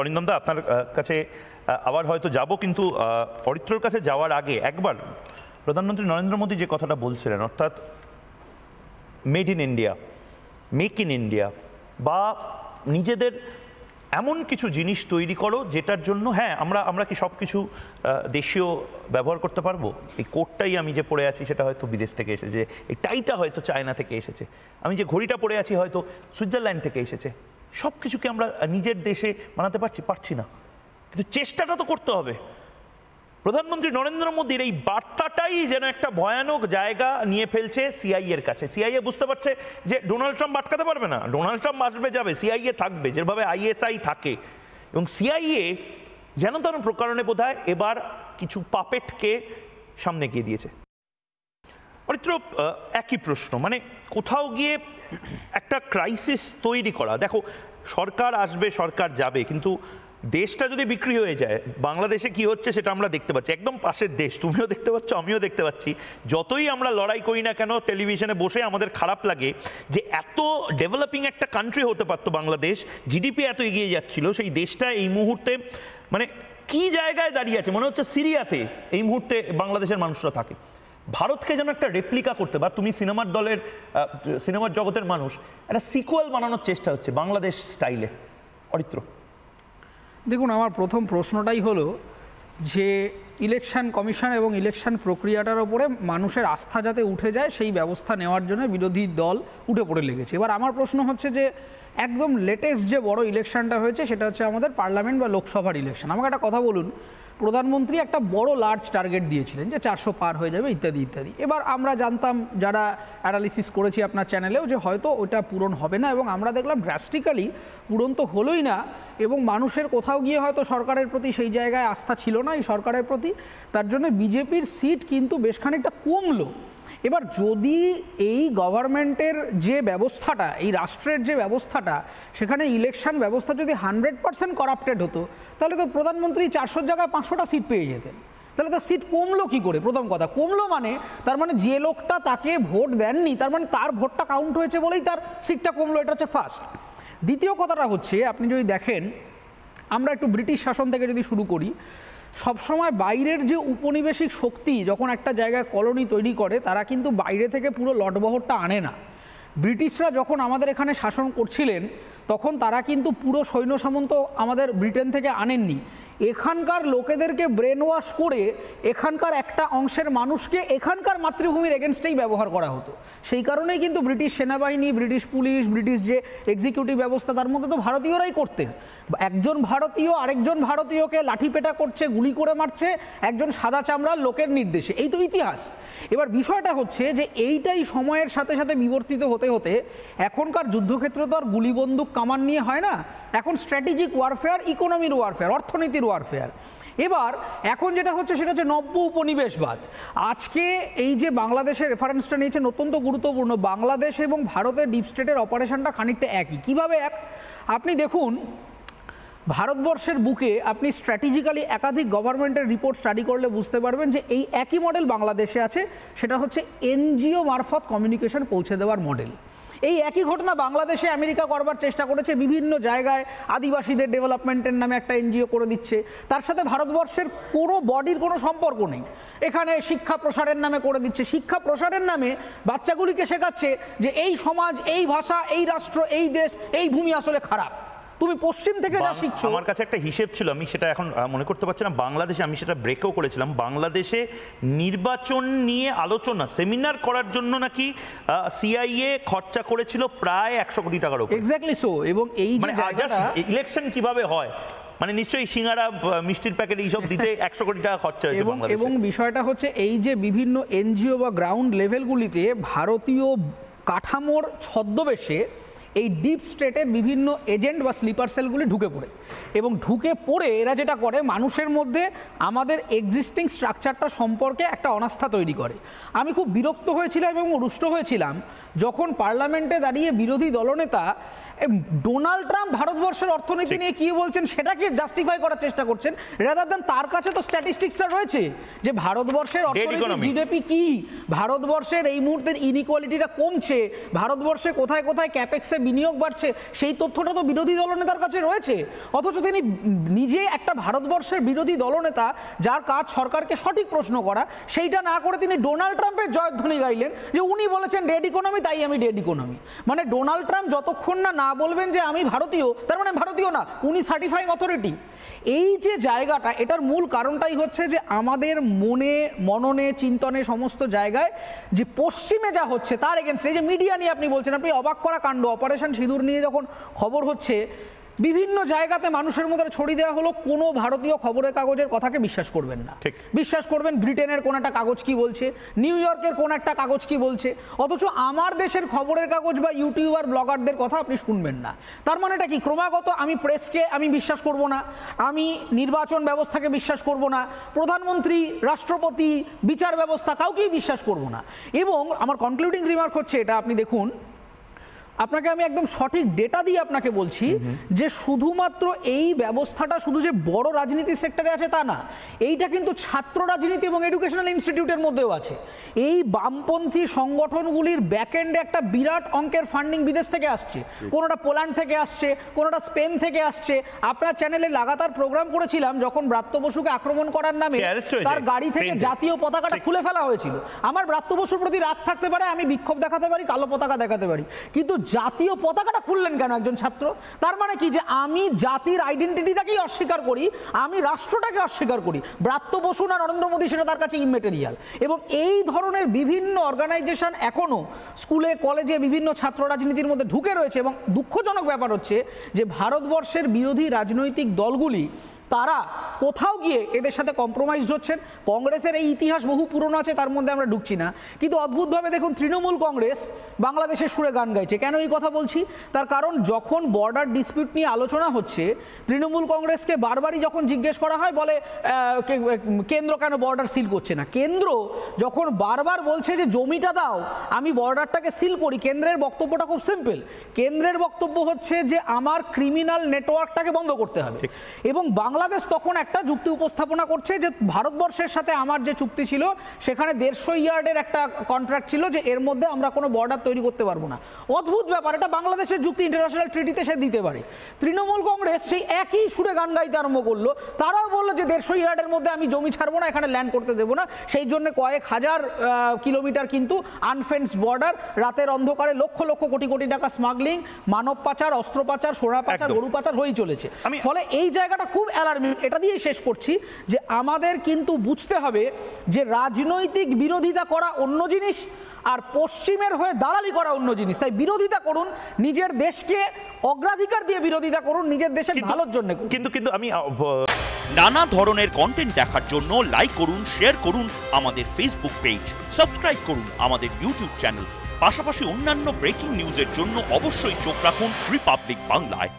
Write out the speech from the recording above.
অরিন্দম দা আপনার কাছে আবার হয়তো যাব, কিন্তু অরিত্রর কাছে যাওয়ার আগে একবার প্রধানমন্ত্রী নরেন্দ্র মোদী যে কথাটা বলছিলেন, অর্থাৎ made in India, make in India, বা নিজেদের এমন কিছু জিনিস তৈরি করো যেটার জন্য হ্যাঁ আমরা কি সব কিছু দেশীয় ব্যবহার করতে পারবো? এই কোটটাই আমি যে পরে আছি সেটা হয়তো বিদেশ থেকে এসেছে, এই টাইটা হয়তো চায়না থেকে এসেছে, আমি যে ঘড়িটা পরে আছি হয়তো সুইজারল্যান্ড থেকে এসেছে। সব কিছুকে আমরা নিজের দেশে বানাতে পারছি না, কিন্তু চেষ্টাটা তো করতে হবে। প্রধানমন্ত্রী নরেন্দ্র মোদীর এই বার্তাটাই যেন একটা ভয়ানক জায়গা নিয়ে ফেলছে সিআইএর কাছে। সিআইএ বুঝতে পারছে যে ডোনাল্ড ট্রাম্প আটকাতে পারবে না, ডোনাল্ড ট্রাম্প আসবে যাবে, সিআইএ থাকবে যেভাবে আইএসআই থাকে, এবং সিআইএ যেন তেন প্রকারণে বোধহয় এবার কিছু পাপেটকে সামনে গিয়ে দিয়েছে। অরিত্র, একই প্রশ্ন, মানে কোথাও গিয়ে একটা ক্রাইসিস তৈরি করা। দেখো, সরকার আসবে সরকার যাবে, কিন্তু দেশটা যদি বিক্রি হয়ে যায়, বাংলাদেশে কি হচ্ছে সেটা আমরা দেখতে পাচ্ছি, একদম পাশের দেশ, তুমিও দেখতে পাচ্ছ আমিও দেখতে পাচ্ছি। যতই আমরা লড়াই করি না কেন টেলিভিশনে বসে, আমাদের খারাপ লাগে যে এত ডেভেলপিং একটা কান্ট্রি হতে পারতো বাংলাদেশ, জিডিপি এত এগিয়ে যাচ্ছিল, সেই দেশটা এই মুহূর্তে মানে কি জায়গায় দাঁড়িয়ে আছে, মনে হচ্ছে সিরিয়াতে এই মুহূর্তে বাংলাদেশের মানুষরা থাকে। ভারতকে যেন একটা রেপ্লিকা করতে, বা তুমি সিনেমার দলের সিনেমার জগতের মানুষ, একটা সিকুয়েল বানানোর চেষ্টা হচ্ছে বাংলাদেশ স্টাইলে। অরিত্র, দেখুন, আমার প্রথম প্রশ্নটাই হলো যে ইলেকশন কমিশন এবং ইলেকশন প্রক্রিয়াটার ওপরে মানুষের আস্থা যাতে উঠে যায় সেই ব্যবস্থা নেওয়ার জন্য বিরোধী দল উঠে পড়ে লেগেছে। এবার আমার প্রশ্ন হচ্ছে যে একদম লেটেস্ট যে বড় ইলেকশনটা হয়েছে সেটা হচ্ছে আমাদের পার্লামেন্ট বা লোকসভার ইলেকশন। আমাকে একটা কথা বলুন, প্রধানমন্ত্রী একটা বড় লার্জ টার্গেট দিয়েছিলেন যে 400 পার হয়ে যাবে ইত্যাদি ইত্যাদি। এবার আমরা জানতাম, যারা অ্যানালিসিস করেছি আপনার চ্যানেলেও, যে হয়তো ওটা পূরণ হবে না, এবং আমরা দেখলাম ড্রাস্টিক্যালি পূরণ তো হলোই না, এবং মানুষের কোথাও গিয়ে হয়তো সরকারের প্রতি সেই জায়গায় আস্থা ছিল না এই সরকারের প্রতি, তার জন্য বিজেপির সিট কিন্তু বেশ খানিকটা কমলো। এবার যদি এই গভর্নমেন্টের যে ব্যবস্থাটা, এই রাষ্ট্রের যে ব্যবস্থাটা, সেখানে ইলেকশন ব্যবস্থা যদি 100% করাপ্টেড হতো, তাহলে তো প্রধানমন্ত্রী 400 জায়গায় 500টা সিট পেয়ে যেতেন। তাহলে তার সিট কমলো কী করে? প্রথম কথা, কমলো মানে তার মানে যে লোকটা তাকে ভোট দেননি, তার মানে তার ভোটটা কাউন্ট হয়েছে বলেই তার সিটটা কমলো, এটা হচ্ছে ফার্স্ট। দ্বিতীয় কথাটা হচ্ছে, আপনি যদি দেখেন, আমরা একটু ব্রিটিশ শাসন থেকে যদি শুরু করি, সবসময় বাইরের যে উপনিবেশিক শক্তি যখন একটা জায়গায় কলোনি তৈরি করে, তারা কিন্তু বাইরে থেকে পুরো লটবহরটা আনে না। ব্রিটিশরা যখন আমাদের এখানে শাসন করছিলেন, তখন তারা কিন্তু পুরো সৈন্য সামন্ত আমাদের ব্রিটেন থেকে আনেননি। এখানকার লোকেদেরকে ব্রেন ওয়াশ করে এখানকার একটা অংশের মানুষকে এখানকার মাতৃভূমির এগেনস্টেই ব্যবহার করা হতো। সেই কারণেই কিন্তু ব্রিটিশ সেনাবাহিনী, ব্রিটিশ পুলিশ, ব্রিটিশ যে এক্সিকিউটিভ ব্যবস্থা, তার মধ্যে তো ভারতীয়রাই করতেন। একজন ভারতীয় আরেকজন ভারতীয়কে লাঠিপেটা করছে, গুলি করে মারছে একজন সাদা চামড়ার লোকের নির্দেশে, এই তো ইতিহাস। এবার বিষয়টা হচ্ছে যে এইটাই সময়ের সাথে সাথে বিবর্তিত হতে হতে এখনকার যুদ্ধক্ষেত্র তো আর গুলি বন্দুক কামান নিয়ে হয় না, এখন স্ট্র্যাটেজিক ওয়ারফেয়ার, ইকোনমির ওয়ারফেয়ার, অর্থনীতির ওয়ারফেয়ার। এবার এখন যেটা হচ্ছে সেটা হচ্ছে নব্য উপনিবেশবাদ। আজকে এই যে বাংলাদেশের রেফারেন্সটা নিয়েছেন অত্যন্ত গুরুত্বপূর্ণ। বাংলাদেশ এবং ভারতের ডিপ স্টেটের অপারেশনটা খানিকটা একই। কিভাবে এক? আপনি দেখুন, ভারতবর্ষের বুকে আপনি স্ট্র্যাটেজিক্যালি একাধিক গভর্নমেন্টের রিপোর্ট স্টাডি করলে বুঝতে পারবেন যে এই একই মডেল বাংলাদেশে আছে, সেটা হচ্ছে এনজিও মারফত কমিউনিকেশন পৌঁছে দেওয়ার মডেল। এই একই ঘটনা বাংলাদেশে আমেরিকা করবার চেষ্টা করেছে, বিভিন্ন জায়গায় আদিবাসীদের ডেভেলপমেন্টের নামে একটা এনজিও করে দিচ্ছে, তার সাথে ভারতবর্ষের কোনো বডির কোনো সম্পর্ক নেই। এখানে শিক্ষা প্রসারের নামে করে দিচ্ছে, শিক্ষা প্রসারের নামে বাচ্চাগুলিকে শেখাচ্ছে যে এই সমাজ, এই ভাষা, এই রাষ্ট্র, এই দেশ, এই ভূমি আসলে খারাপ, তুমি পশ্চিম থেকে যা শিখছো। আমার কাছে একটা হিসেব ছিল, আমি সেটা এখন মনে করতে পারছি না। বাংলাদেশে আমি সেটা ব্রেকও করেছিলাম, বাংলাদেশে নির্বাচন নিয়ে আলোচনা সেমিনার করার জন্য নাকি সিআইএ খরচা করেছিল প্রায় 100 কোটি টাকার উপর। Exactly so. এবং এই যে ইলেকশন কিভাবে হয়, মানে নিশ্চয়ই সিঙ্গারা, মিষ্টির প্যাকেট এইসব দিতে 100 কোটি টাকা খরচা হয়েছে বাংলাদেশে। এবং বিষয়টা হচ্ছে এই যে বিভিন্ন এনজিও বা গ্রাউন্ড লেভেলগুলিতে ভারতীয় কাঠামোর ছদ্মবেশে এই ডিপ স্টেটের বিভিন্ন এজেন্ট বা স্লিপার সেলগুলি ঢুকে পড়ে, এবং ঢুকে পড়ে এরা যেটা করে, মানুষের মধ্যে আমাদের এক্সিস্টিং স্ট্রাকচারটা সম্পর্কে একটা অনাস্থা তৈরি করে। আমি খুব বিরক্ত হয়েছিলাম এবং রুষ্ট হয়েছিলাম যখন পার্লামেন্টে দাঁড়িয়ে বিরোধী দলনেতা ডোনাল্ড ট্রাম্প ভারতবর্ষের অর্থনীতি নিয়ে কি বলছেন সেটাকে জাস্টিফাই করার চেষ্টা করছেন, রাদার দেন তার কাছে তো স্ট্যাটিস্টিক্সটা রয়েছে যে ভারতবর্ষের অর্থনীতি জিডিপি কি, ভারতবর্ষের এই মুহূর্তের ইনইকুয়ালিটিটা কমছে, ভারতবর্ষে কোথায় কোথায় ক্যাপেক্সে বিনিয়োগ বাড়ছে, সেই তথ্যটা তো বিরোধী দলনেতার কাছে রয়েছে। অথচ তিনি নিজে একটা ভারতবর্ষের বিরোধী দলনেতা যার কাজ সরকারকে সঠিক প্রশ্ন করা, সেইটা না করে তিনি ডোনাল্ড ট্রাম্পের জয়ধ্বনি গাইলেন যে উনি বলেছেন ডেড ইকোনমি, তাই আমি ডেড ইকোনমি। মানে ডোনাল্ড ট্রাম্প যতক্ষণ না বলবেন যে আমি ভারতীয়, তার মানে ভারতীয় না, উনি সার্টিফাইং অথরিটি। এই যে জায়গাটা, এটার মূল কারণটাই হচ্ছে যে আমাদের মননে চিন্তনে সমস্ত জায়গায় যে পশ্চিমে যা হচ্ছে তার এগেনস্টে, এই যে মিডিয়া নিয়ে আপনি বলছেন, আপনি অবাক করা কাণ্ড, অপারেশন সিঁদুর নিয়ে যখন খবর হচ্ছে বিভিন্ন জায়গাতে মানুষের মধ্যে ছড়িয়ে দেওয়া হলো কোনো ভারতীয় খবরের কাগজের কথাকে বিশ্বাস করবেন না, বিশ্বাস করবেন ব্রিটেনের কোন একটা কাগজ কি বলছে, নিউ ইয়র্কের কোন একটা কাগজ কি বলছে, অথচ আমার দেশের খবরের কাগজ বা ইউটিউবার ব্লগারদের কথা আপনি শুনবেন না। তার মানেটা কি? ক্রমাগত আমি প্রেসকে আমি বিশ্বাস করব না, আমি নির্বাচন ব্যবস্থাকে বিশ্বাস করব না, প্রধানমন্ত্রী, রাষ্ট্রপতি, বিচার ব্যবস্থা কাউকেই বিশ্বাস করব না। এবং আমার কনক্লুডিং রিমার্ক হচ্ছে এটা, আপনি দেখুন, আপনাকে আমি একদম সঠিক ডেটা দিয়ে আপনাকে বলছি যে শুধুমাত্র এই ব্যবস্থাটা শুধু যে বড় রাজনীতি সেক্টরে আছে তা না, এইটা কিন্তু ছাত্র রাজনীতি এবং এডুকেশনাল ইনস্টিটিউটের মধ্যেও আছে। এই বামপন্থী সংগঠনগুলির ব্যাকএন্ডে একটা বিরাট অঙ্কের ফান্ডিং বিদেশ থেকে আসছে, কোনোটা পোল্যান্ড থেকে আসছে, কোনোটা স্পেন থেকে আসছে। আপনার চ্যানেলে লাগাতার প্রোগ্রাম করেছিলাম যখন ব্রাত্য বসুকে আক্রমণ করার নামে তার গাড়ি থেকে জাতীয় পতাকাটা খুলে ফেলা হয়েছিল। আমার ব্রাত্য বসুর প্রতি রাগ থাকতে পারে, আমি বিক্ষোভ দেখাতে পারি, কালো পতাকা দেখাতে পারি, কিন্তু জাতীয় পতাকাটা খুললেন কেন একজন ছাত্র? তার মানে কি যে আমি জাতির আইডেন্টিটিটাকেই অস্বীকার করি, আমি রাষ্ট্রটাকে অস্বীকার করি। ব্রাত্য বসু না নরেন্দ্র মোদী সেটা তার কাছে ইমেটেরিয়াল। এবং এই ধরনের বিভিন্ন অর্গানাইজেশন এখনো স্কুলে কলেজে বিভিন্ন ছাত্র রাজনীতির মধ্যে ঢুকে রয়েছে। এবং দুঃখজনক ব্যাপার হচ্ছে যে ভারতবর্ষের বিরোধী রাজনৈতিক দলগুলি তারা কোথাও গিয়ে এদের সাথে কম্প্রোমাইজ হচ্ছেন। কংগ্রেসের এই ইতিহাস বহু পুরনো আছে, তার মধ্যে আমরা ঢুকছি না, কিন্তু অদ্ভুতভাবে দেখুন তৃণমূল কংগ্রেস বাংলাদেশের সুরে গান গাইছে। কেন এই কথা বলছি? তার কারণ যখন বর্ডার ডিসপিউট নিয়ে আলোচনা হচ্ছে, তৃণমূল কংগ্রেসকে বারবারই যখন জিজ্ঞেস করা হয় বলে কেন্দ্র কেন বর্ডার সিল করছে না। কেন্দ্র যখন বারবার বলছে যে জমিটা দাও, আমি বর্ডারটাকে সিল করি, কেন্দ্রের বক্তব্যটা খুব সিম্পল। কেন্দ্রের বক্তব্য হচ্ছে যে আমার ক্রিমিনাল নেটওয়ার্কটাকে বন্ধ করতে হবে। এবং বাংলাদেশ তখন একটা যুক্তি উপস্থাপনা করছে যে ভারতবর্ষের সাথে আমার যে চুক্তি ছিল সেখানে 150 ইয়ার্ডের একটা কন্ট্রাক্ট ছিল, যে এর মধ্যে আমরা কোনো বর্ডার তৈরি করতে পারবো না। অদ্ভুত ব্যাপার, এটা বাংলাদেশের যুক্তি ইন্টারন্যাশনাল ট্রিটিতে সে দিতে পারে। তৃণমূল কংগ্রেস সেই একই সুরে গান গাইতে আরম্ভ করলো, তারাও বললো যে 150 ইয়ার্ডের মধ্যে আমি জমি ছাড়বো না, এখানে ল্যান্ড করতে দেবো না। সেই জন্য কয়েক হাজার কিলোমিটার কিন্তু আনফেন্সড বর্ডার, রাতের অন্ধকারে লক্ষ লক্ষ কোটি কোটি টাকা স্মাগলিং, মানব পাচার, অস্ত্র পাচার, সোনা পাচার, গরু পাচার হয়েই চলেছে। ফলে এই জায়গাটা খুব অ্যালার্মিং। এটা দিয়ে শেষ করছি যে আমাদের কিন্তু বুঝতে হবে যে রাজনৈতিক বিরোধিতা করা অন্য জিনিস আর পশ্চিমের হয়ে দালালি করা অন্য জিনিস। তাই বিরোধিতা করুন, নিজের দেশকে অগ্রাধিকার দিয়ে বিরোধিতা করুন, নিজের দেশের ভালোর জন্য। কিন্তু আমি নানা ধরনের কন্টেন্ট দেখার জন্য লাইক করুন, শেয়ার করুন আমাদের ফেসবুক পেজ, সাবস্ক্রাইব করুন আমাদের ইউটিউব চ্যানেল। পাশাপাশি অন্যান্য ব্রেকিং নিউজের জন্য অবশ্যই চোখ রাখুন রিপাবলিক বাংলায়।